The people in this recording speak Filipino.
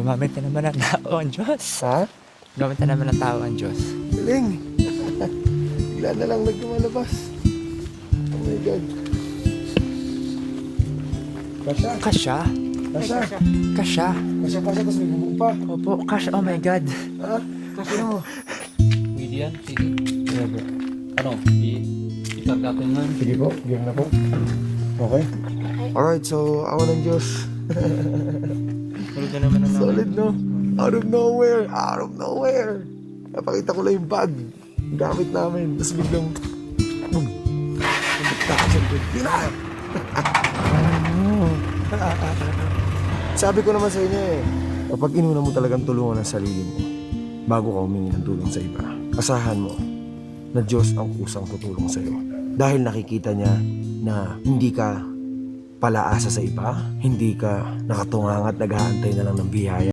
Gumamit na naman ng tao ang Diyos. Ha? Gumamit na naman ng tao ang Diyos. Galing. Bigla na lang naglumalabas. Oh my God. Kasha. Kasya. Kasha. Kasya. Kasha, tapos may bubong pa. Opo, kasya. Oh my God. Ha? Kasha mo. Pwede yan, sige. Ano, ikarga ko nga. Sige po, game na po. Okay. Alright, so awa ng Diyos. Tulog na naman ang Solid, no? Out of nowhere. Out of nowhere. Napakita ko lang yung bag. Gamit namin. Tapos biglang, boom. Yun na! Sabi ko naman sa inyo kapag inuna mo talagang tulungan ang sarili mo, bago ka humingi ng tulong sa iba, asahan mo na Diyos ang kusang tutulong sa iyo. Dahil nakikita niya na hindi ka palaasa sa iba, hindi ka nakatungang at nag-aantay na lang ng biyaya.